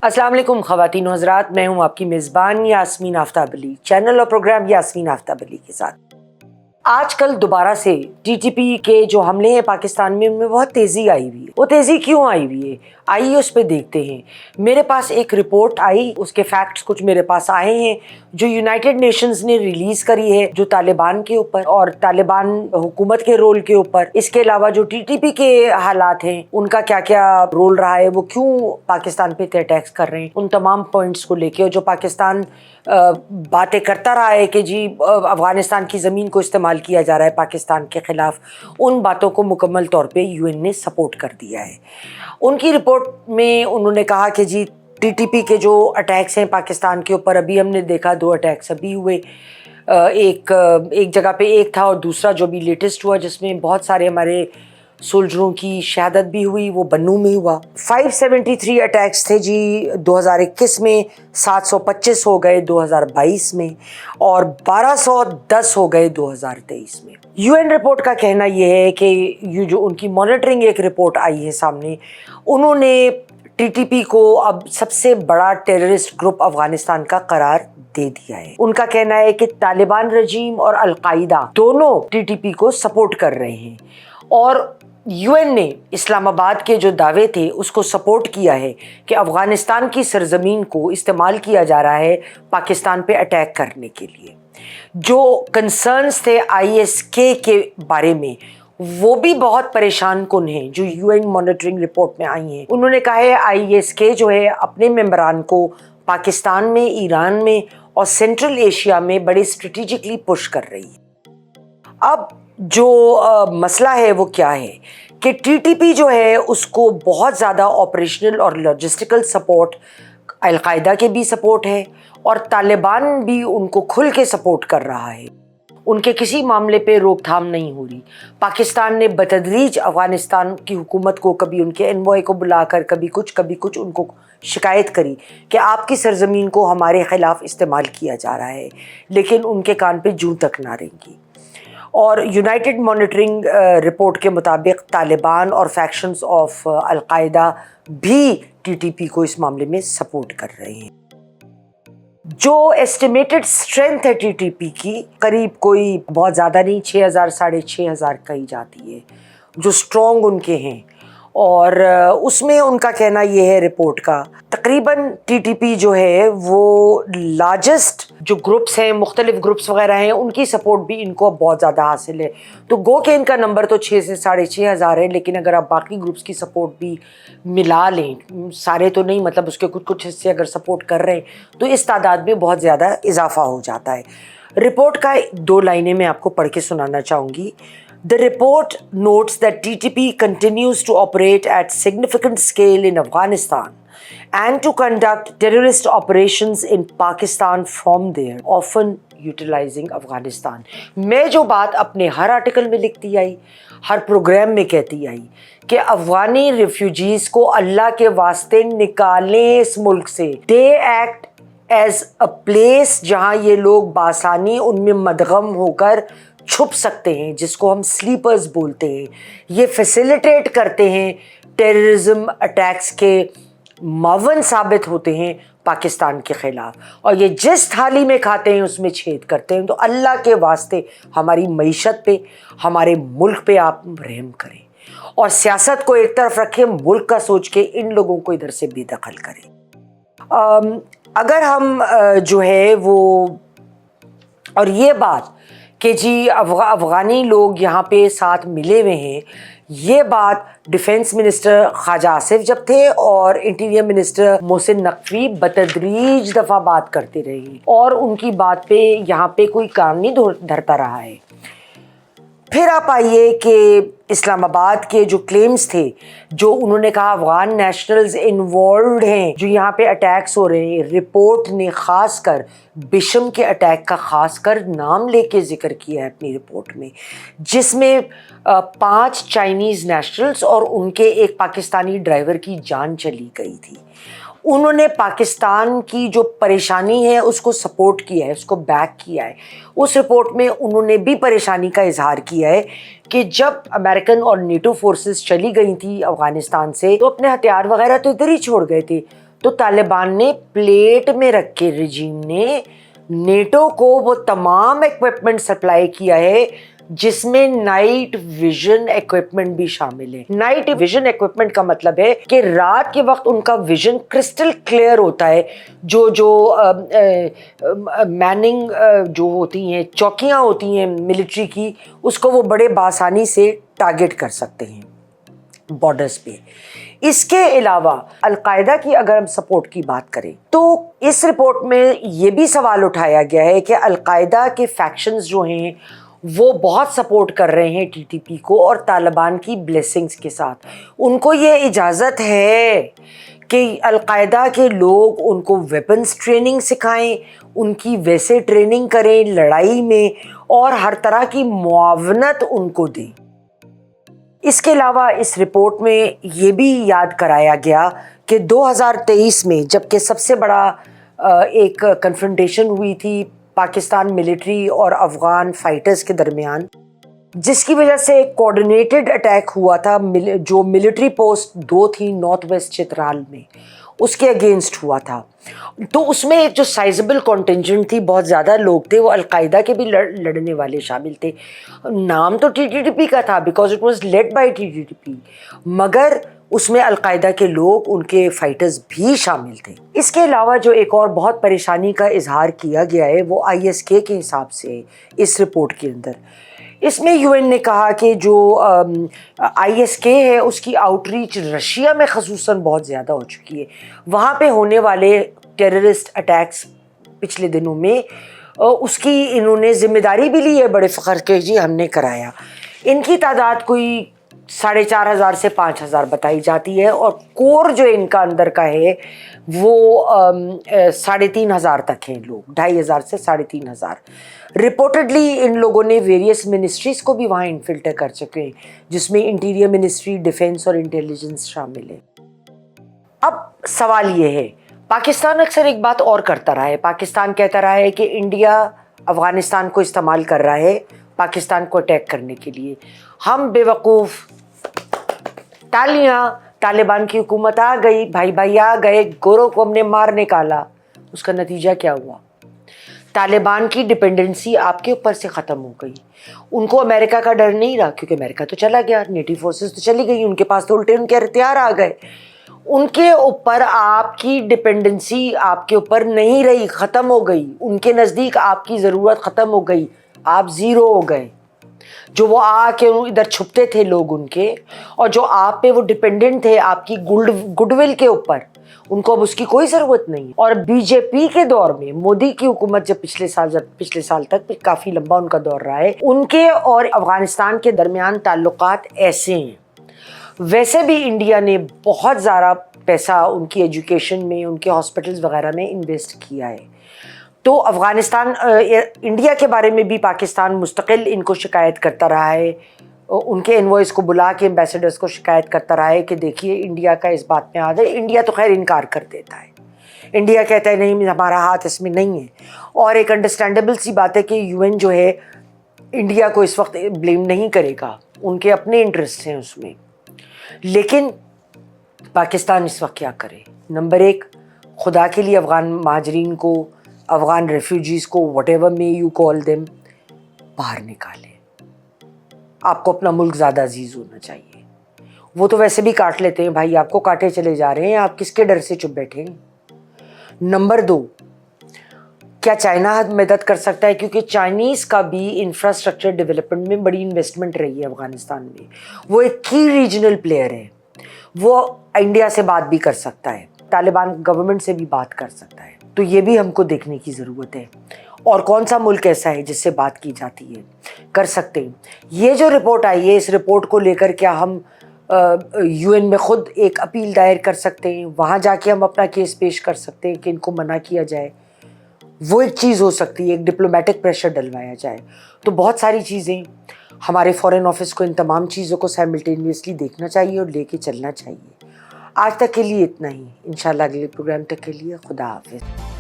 अस्सलाम वालेकुम ख़वातीन व हज़रात, मैं हूँ आपकी मेज़बान यास्मीन आफ्ताब अली, चैनल और प्रोग्राम यास्मीन आफ्ताब अली के साथ। आजकल दोबारा से टीटीपी के जो हमले हैं पाकिस्तान में, उनमें बहुत तेज़ी आई हुई है। वो तेज़ी क्यों आई हुई है, आइए उस पर देखते हैं। मेरे पास एक रिपोर्ट आई, उसके फैक्ट्स कुछ मेरे पास आए हैं जो यूनाइटेड नेशंस ने रिलीज़ करी है, जो तालिबान के ऊपर और तालिबान हुकूमत के रोल के ऊपर, इसके अलावा जो टीटीपी के हालात हैं उनका क्या क्या रोल रहा है, वो क्यों पाकिस्तान पे अटैक्स कर रहे हैं, उन तमाम पॉइंट्स को लेके। और जो पाकिस्तान बातें करता रहा है कि जी अफ़गानिस्तान की ज़मीन को इस्तेमाल किया जा रहा है पाकिस्तान के ख़िलाफ़, उन बातों को मुकम्मल तौर पे यूएन ने सपोर्ट कर दिया है। उनकी रिपोर्ट में उन्होंने कहा कि जी टीटीपी के जो अटैक्स हैं पाकिस्तान के ऊपर, अभी हमने देखा 2 अटैक्स अभी हुए, एक जगह पे एक था और दूसरा जो भी लेटेस्ट हुआ जिसमें बहुत सारे हमारे सोल्जरों की शहादत भी हुई, वो बन्नू में हुआ। 573 अटैक्स थे जी 2021 में, 725 हो गए 2022 में और 1210 हो गए 2023 में। यूएन रिपोर्ट का कहना यह है कि ये जो उनकी मॉनिटरिंग एक रिपोर्ट आई है सामने, उन्होंने टीटीपी को अब सबसे बड़ा टेररिस्ट ग्रुप अफगानिस्तान का करार दे दिया है। उनका कहना है कि तालिबान रजीम और अलकायदा दोनों टीटीपी को सपोर्ट कर रहे हैं और यूएन ने इस्लामाबाद के जो दावे थे उसको सपोर्ट किया है कि अफ़गानिस्तान की सरजमीन को इस्तेमाल किया जा रहा है पाकिस्तान पे अटैक करने के लिए। जो कंसर्न्स थे आईएसके के बारे में, वो भी बहुत परेशान कुन हैं, जो यूएन मॉनिटरिंग रिपोर्ट में आई हैं। उन्होंने कहा है आईएसके जो है अपने मेंबरान को पाकिस्तान में, ईरान में और सेंट्रल एशिया में बड़े स्ट्रेटेजिकली पुश कर रही है। अब जो मसला है वो क्या है कि टीटीपी जो है उसको बहुत ज़्यादा ऑपरेशनल और लॉजिस्टिकल सपोर्ट अलकायदा के भी सपोर्ट है और तालिबान भी उनको खुल के सपोर्ट कर रहा है। उनके किसी मामले पे रोकथाम नहीं हो रही। पाकिस्तान ने बतदरीज अफ़गानिस्तान की हुकूमत को, कभी उनके एनवॉय को बुलाकर कभी कुछ उनको शिकायत करी कि आपकी सरजमीन को हमारे ख़िलाफ़ इस्तेमाल किया जा रहा है, लेकिन उनके कान पे जूं तक ना रेंगी। और यूनाइटेड मॉनिटरिंग रिपोर्ट के मुताबिक तालिबान और फैक्शंस ऑफ अलकायदा भी टीटीपी को इस मामले में सपोर्ट कर रहे हैं। जो एस्टिमेटेड स्ट्रेंथ है टीटीपी की, करीब कोई बहुत ज़्यादा नहीं, 6000 साढ़े 6000 कही जाती है जो स्ट्रॉन्ग उनके हैं। और उसमें उनका कहना ये है रिपोर्ट का, तकरीबन टीटीपी जो है वो लार्जेस्ट जो ग्रुप्स हैं, मुख्तलिफ ग्रुप्स वगैरह हैं, उनकी सपोर्ट भी इनको बहुत ज़्यादा हासिल है। तो गो के इनका नंबर तो 6 से साढ़े 6000 है, लेकिन अगर आप बाकी ग्रुप्स की सपोर्ट भी मिला लें, सारे तो नहीं, मतलब उसके कुछ हिस्से अगर सपोर्ट कर रहे हैं, तो इस तादाद में बहुत ज़्यादा इजाफा हो जाता है। रिपोर्ट का 2 लाइनें मैं आपको पढ़ के सुनाना चाहूँगी। The report notes that TTP continues to operate at significant scale in Afghanistan and to conduct terrorist operations in Pakistan from there, often utilizing Afghanistan. मैं जो बात अपने हर आर्टिकल में लिखती आई, हर प्रोग्राम में कहती आई कि अफगानी रिफ्यूजीज़ को अल्लाह के वास्ते निकालें इस मुल्क से। They act as a place जहाँ ये लोग बासानी उनमें मदगम होकर छुप सकते हैं, जिसको हम स्लीपर्स बोलते हैं। ये फैसिलिटेट करते हैं, टेररिज्म अटैक्स के मावन साबित होते हैं पाकिस्तान के ख़िलाफ़, और ये जिस थाली में खाते हैं उसमें छेद करते हैं। तो अल्लाह के वास्ते हमारी मईशत पे, हमारे मुल्क पे आप रहम करें और सियासत को एक तरफ रखें, मुल्क का सोच के इन लोगों को इधर से बेदखल करें। अगर हम जो है वो, और ये बात कि जी अफ़गानी लोग यहाँ पे साथ मिले हुए हैं, ये बात डिफेंस मिनिस्टर ख्वाजा आसिफ जब थे और इंटीरियर मिनिस्टर मोहसिन नकवी बतदरीज दफ़ा बात करते रहे और उनकी बात पे यहाँ पे कोई काम नहीं धरता रहा है। फिर आप आइए कि इस्लामाबाद के जो क्लेम्स थे, जो उन्होंने कहा अफगान नेशनल्स इन्वॉल्व्ड हैं जो यहाँ पे अटैक्स हो रहे हैं, रिपोर्ट ने ख़ास कर बिशम के अटैक का ख़ास कर नाम लेके ज़िक्र किया है अपनी रिपोर्ट में, जिसमें 5 चाइनीज़ नेशनल्स और उनके एक पाकिस्तानी ड्राइवर की जान चली गई थी। उन्होंने पाकिस्तान की जो परेशानी है उसको सपोर्ट किया है, उसको बैक किया है। उस रिपोर्ट में उन्होंने भी परेशानी का इजहार किया है कि जब अमेरिकन और नेटो फोर्सेस चली गई थी अफ़गानिस्तान से, तो अपने हथियार वगैरह तो इधर ही छोड़ गए थे, تو طالبان نے پلیٹ میں رکھ کے رجیم نے نیٹو کو وہ تمام ایکوپمنٹ سپلائی کیا ہے جس میں نائٹ ویژن ایکوپمنٹ بھی شامل ہے. نائٹ ویژن ایکوپمنٹ کا مطلب ہے کہ رات کے وقت ان کا ویژن کرسٹل کلیئر ہوتا ہے. جو میننگ جو ہوتی ہیں چوکیاں ہوتی ہیں ملٹری کی, اس کو وہ بڑے بآسانی سے ٹارگٹ کر سکتے ہیں بارڈرز پہ. اس کے علاوہ القاعدہ کی اگر ہم سپورٹ کی بات کریں تو اس رپورٹ میں یہ بھی سوال اٹھایا گیا ہے کہ القاعدہ کے فیکشنز جو ہیں وہ بہت سپورٹ کر رہے ہیں ٹی ٹی پی کو, اور طالبان کی بلیسنگز کے ساتھ ان کو یہ اجازت ہے کہ القاعدہ کے لوگ ان کو ویپنز ٹریننگ سکھائیں, ان کی ویسے ٹریننگ کریں لڑائی میں, اور ہر طرح کی معاونت ان کو دیں. اس کے علاوہ اس رپورٹ میں یہ بھی یاد کرایا گیا کہ 2023 میں جب کہ سب سے بڑا ایک کنفرنٹیشن ہوئی تھی پاکستان ملٹری اور افغان فائٹرز کے درمیان, جس کی وجہ سے ایک کوآرڈینیٹڈ اٹیک ہوا تھا جو ملٹری پوسٹ 2 تھی نارتھ ویسٹ چترال میں, اس کے اگینسٹ ہوا تھا. تو اس میں ایک جو سائزبل کانٹینجنٹ تھی, بہت زیادہ لوگ تھے, وہ القاعدہ کے بھی لڑنے والے شامل تھے. نام تو ٹی ٹی پی کا تھا because it was led by T T P, مگر اس میں القاعدہ کے لوگ ان کے فائٹرز بھی شامل تھے. اس کے علاوہ جو ایک اور بہت پریشانی کا اظہار کیا گیا ہے وہ IS کے حساب سے اس رپورٹ کے اندر. اس میں UN نے کہا کہ جو IS ہے اس کی آؤٹ ریچ رشیا میں خصوصاً بہت زیادہ ہو چکی ہے. وہاں پہ ہونے والے ٹیررسٹ اٹیکس پچھلے دنوں میں اس کی انہوں نے ذمہ داری بھی لی ہے بڑے فخر کے, جی ہم نے کرایا. ان کی تعداد کوئی 4,500 سے 5,000 بتائی جاتی ہے, اور کور جو ان کا اندر کا ہے وہ 3,500 تک ہیں لوگ, 2,500 سے 3,500. رپورٹڈلی ان لوگوں نے ویریس منسٹریز کو بھی وہاں انفلٹر کر چکے ہیں, جس میں انٹیریئر منسٹری, ڈیفینس اور انٹیلیجنس شامل ہے. اب سوال یہ ہے, پاکستان اکثر ایک بات اور کرتا رہا ہے. پاکستان کہتا رہا ہے کہ انڈیا افغانستان کو استعمال کر رہا ہے پاکستان کو اٹیک کرنے کے لیے. ہم بے وقوف, تالیاں, طالبان کی حکومت آ گئی, بھائی آ گئے, گوروں کو ہم نے مار نکالا. اس کا نتیجہ کیا ہوا؟ طالبان کی ڈپینڈنسی آپ کے اوپر سے ختم ہو گئی. ان کو امریکہ کا ڈر نہیں رہا کیونکہ امریکہ تو چلا گیا, نیٹو فورسز تو چلی گئی, ان کے پاس تو الٹے ان کے ہتھیار آ گئے. ان کے اوپر آپ کی ڈپینڈنسی آپ کے اوپر نہیں رہی, ختم ہو گئی. ان کے نزدیک آپ کی ضرورت ختم ہو گئی, آپ زیرو ہو گئے. جو وہ آ کے ادھر چھپتے تھے لوگ ان کے, اور جو آپ پہ وہ ڈپینڈنٹ تھے آپ کی گڈ ول کے اوپر, ان کو اب اس کی کوئی ضرورت نہیں. اور بی جے پی کے دور میں مودی کی حکومت جب پچھلے سال تک کافی لمبا ان کا دور رہا ہے, ان کے اور افغانستان کے درمیان تعلقات ایسے ہیں. ویسے بھی انڈیا نے بہت زیادہ پیسہ ان کی ایجوکیشن میں, ان کے ہاسپٹلز وغیرہ میں انویسٹ کیا ہے. تو افغانستان انڈیا کے بارے میں بھی پاکستان مستقل ان کو شکایت کرتا رہا ہے, ان کے انوائس کو بلا کے ایمبیسڈرز کو شکایت کرتا رہا ہے کہ دیکھیے انڈیا کا اس بات میں ہاتھ ہے. انڈیا تو خیر انکار کر دیتا ہے, انڈیا کہتا ہے نہیں ہمارا ہاتھ اس میں نہیں ہے. اور ایک انڈرسٹینڈیبل سی بات ہے کہ UN جو ہے انڈیا کو اس وقت بلیم نہیں کرے گا, ان کے اپنے انٹرسٹ ہیں اس میں. لیکن پاکستان اس وقت کیا کرے؟ نمبر 1, خدا کے لیے افغان مہاجرین کو, افغان ریفیوجیز کو, what ever may you call them, باہر نکالے. آپ کو اپنا ملک زیادہ عزیز ہونا چاہیے. وہ تو ویسے بھی کاٹ لیتے ہیں بھائی, آپ کو کاٹے چلے جا رہے ہیں, آپ کس کے ڈر سے چپ بیٹھے ہیں؟ نمبر 2, کیا چائنا مدد کر سکتا ہے؟ کیونکہ چائنیز کا بھی انفراسٹرکچر ڈیولپمنٹ میں بڑی انویسٹمنٹ رہی ہے افغانستان میں. وہ ایک کی ریجنل پلیئر ہے, وہ انڈیا سے بات بھی کر سکتا ہے, طالبان گورنمنٹ سے بھی بات کر سکتا ہے. تو یہ بھی ہم کو دیکھنے کی ضرورت ہے. اور کون سا ملک ایسا ہے جس سے بات کی جاتی ہے, کر سکتے ہیں. یہ جو رپورٹ آئی ہے, اس رپورٹ کو لے کر کیا ہم UN میں خود ایک اپیل دائر کر سکتے ہیں, وہاں جا کے ہم اپنا کیس پیش کر سکتے ہیں کہ ان کو منع کیا جائے؟ وہ ایک چیز ہو سکتی ہے, ایک ڈپلومیٹک پریشر ڈلوایا جائے. تو بہت ساری چیزیں ہمارے فارن آفس کو ان تمام چیزوں کو سائملٹینیسلی دیکھنا چاہیے اور لے کے چلنا چاہیے. آج تک کے لیے اتنا ہی. انشاءاللہ اگلے پروگرام تک کے لیے خدا حافظ.